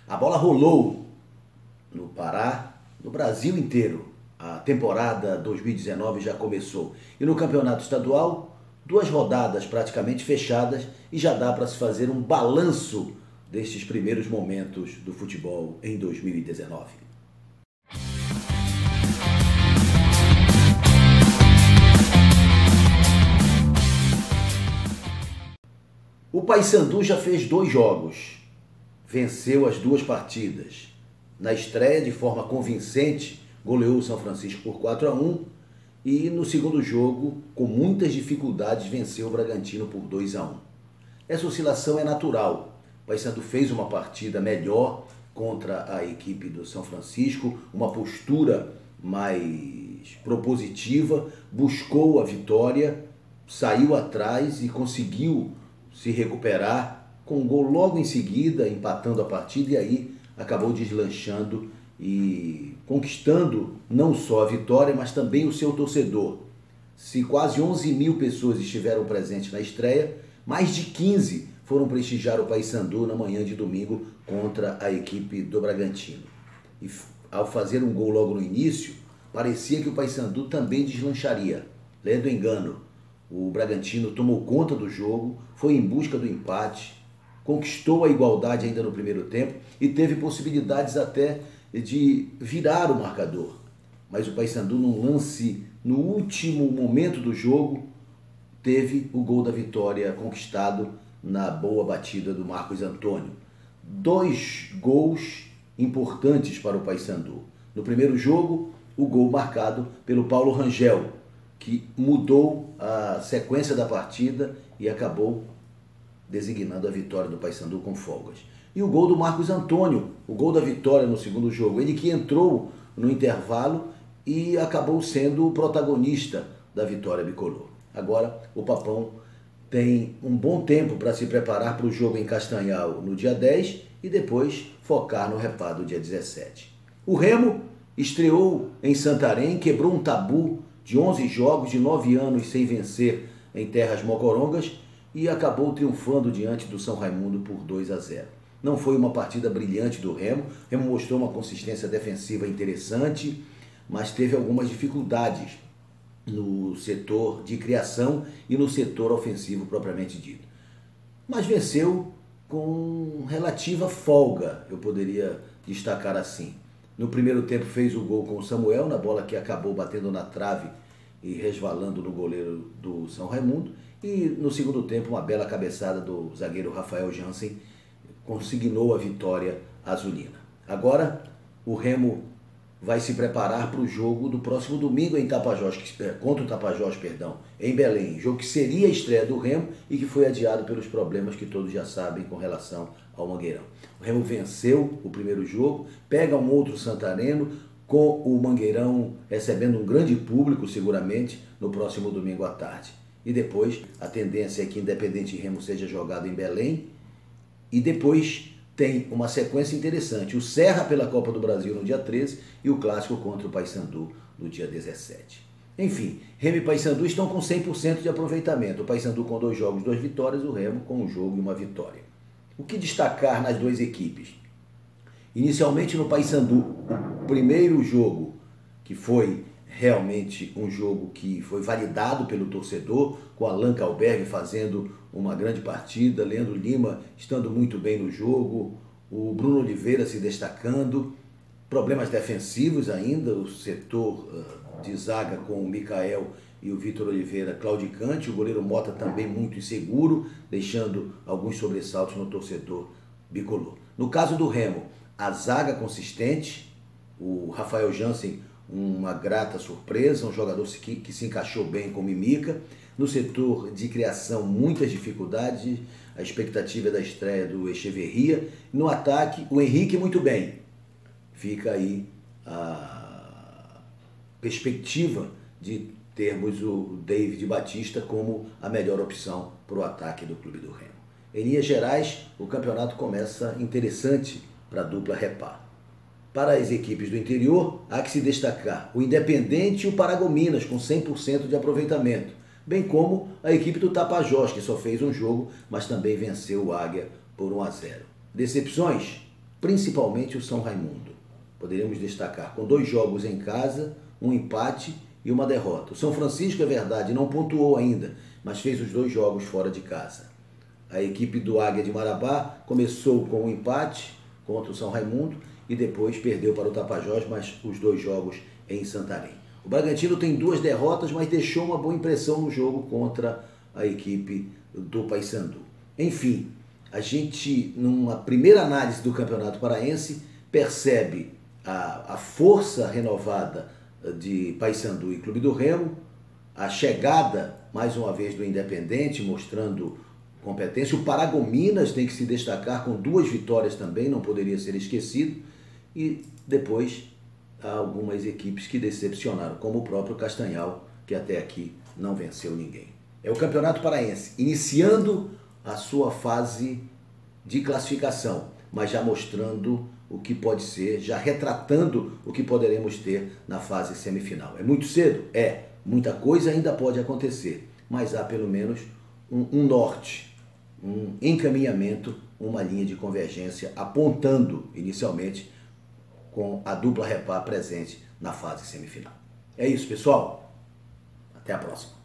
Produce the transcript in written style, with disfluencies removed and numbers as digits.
A bola rolou no Pará, no Brasil inteiro. A temporada 2019 já começou. E no campeonato estadual, 2 rodadas praticamente fechadas e já dá para se fazer um balanço destes primeiros momentos do futebol em 2019. O Paysandu já fez 2 jogos, venceu as 2 partidas. Na estreia, de forma convincente, goleou o São Francisco por 4-1 e no segundo jogo, com muitas dificuldades, venceu o Bragantino por 2-1. Essa oscilação é natural. O Paysandu fez uma partida melhor contra a equipe do São Francisco, uma postura mais propositiva, buscou a vitória, saiu atrás e conseguiu se recuperar com um gol logo em seguida, empatando a partida, e aí acabou deslanchando e conquistando não só a vitória, mas também o seu torcedor. Se quase 11 mil pessoas estiveram presentes na estreia, mais de 15 foram prestigiar o Paysandu na manhã de domingo contra a equipe do Bragantino. E ao fazer um gol logo no início, parecia que o Paysandu também deslancharia. Lendo engano, o Bragantino tomou conta do jogo, foi em busca do empate, conquistou a igualdade ainda no primeiro tempo e teve possibilidades até de virar o marcador. Mas o Paysandu, num lance no último momento do jogo, teve o gol da vitória conquistado na boa batida do Marcos Antônio. 2 gols importantes para o Paysandu. No primeiro jogo, o gol marcado pelo Paulo Rangel, que mudou a sequência da partida e acabou designando a vitória do Paysandu com folgas. E o gol do Marcos Antônio, o gol da vitória no segundo jogo. Ele que entrou no intervalo e acabou sendo o protagonista da vitória bicolor. Agora o Papão tem um bom tempo para se preparar para o jogo em Castanhal no dia 10 e depois focar no Repá do dia 17. O Remo estreou em Santarém, quebrou um tabu de 11 jogos, de 9 anos sem vencer em terras mocorongas e acabou triunfando diante do São Raimundo por 2-0. Não foi uma partida brilhante do Remo, o Remo mostrou uma consistência defensiva interessante, mas teve algumas dificuldades no setor de criação e no setor ofensivo propriamente dito. Mas venceu com relativa folga, eu poderia destacar assim. No primeiro tempo fez o gol com o Samuel, na bola que acabou batendo na trave e resvalando no goleiro do São Raimundo. E no segundo tempo, uma bela cabeçada do zagueiro Rafael Jansen consignou a vitória azulina. Agora, o Remo vai se preparar para o jogo do próximo domingo em Tapajós, contra o Tapajós, em Belém. Jogo que seria a estreia do Remo e que foi adiado pelos problemas que todos já sabem com relação ao Mangueirão. O Remo venceu o primeiro jogo, pega um outro santareno, com o Mangueirão recebendo um grande público, seguramente, no próximo domingo à tarde. E depois, a tendência é que Independente e Remo seja jogado em Belém. E depois tem uma sequência interessante. O Serra pela Copa do Brasil no dia 13 e o Clássico contra o Paysandu no dia 17. Enfim, Remo e Paysandu estão com 100% de aproveitamento. O Paysandu com 2 jogos, 2 vitórias, o Remo com 1 jogo e 1 vitória. O que destacar nas 2 equipes? Inicialmente no Paysandu, o primeiro jogo, que foi realmente um jogo que foi validado pelo torcedor, com Allan Kalberg fazendo uma grande partida, Leandro Lima estando muito bem no jogo, o Bruno Oliveira se destacando, problemas defensivos ainda, o setor de zaga com o Mikael e o Vitor Oliveira claudicante, o goleiro Mota também muito inseguro, deixando alguns sobressaltos no torcedor bicolor. No caso do Remo, a zaga consistente, o Rafael Jansen uma grata surpresa, um jogador que se encaixou bem com Mimica. No setor de criação, muitas dificuldades, a expectativa é da estreia do Echeverria. No ataque, o Henrique muito bem. Fica aí a perspectiva de termos o David Batista como a melhor opção para o ataque do Clube do Remo. Em linhas gerais, o campeonato começa interessante para a dupla Repá. Para as equipes do interior, há que se destacar o Independente e o Paragominas, com 100% de aproveitamento, bem como a equipe do Tapajós, que só fez um jogo, mas também venceu o Águia por 1-0. Decepções? principalmente o São Raimundo. Poderíamos destacar com 2 jogos em casa, um empate e uma derrota. O São Francisco, é verdade, não pontuou ainda, mas fez os 2 jogos fora de casa. A equipe do Águia de Marabá começou com um empate contra o São Raimundo e depois perdeu para o Tapajós, mas os 2 jogos em Santarém. O Bragantino tem 2 derrotas, mas deixou uma boa impressão no jogo contra a equipe do Paysandu. Enfim, a gente, numa primeira análise do Campeonato Paraense, percebe a força renovada de Paysandu e Clube do Remo, a chegada, mais uma vez, do Independente, mostrando competência. O Paragominas tem que se destacar com 2 vitórias também, não poderia ser esquecido. E depois, há algumas equipes que decepcionaram, como o próprio Castanhal, que até aqui não venceu ninguém. É o Campeonato Paraense, iniciando a sua fase de classificação, mas já mostrando o que pode ser, já retratando o que poderemos ter na fase semifinal. É muito cedo? É. Muita coisa ainda pode acontecer, mas há pelo menos um norte, um encaminhamento, uma linha de convergência apontando inicialmente com a dupla Repar presente na fase semifinal. É isso, pessoal. Até a próxima.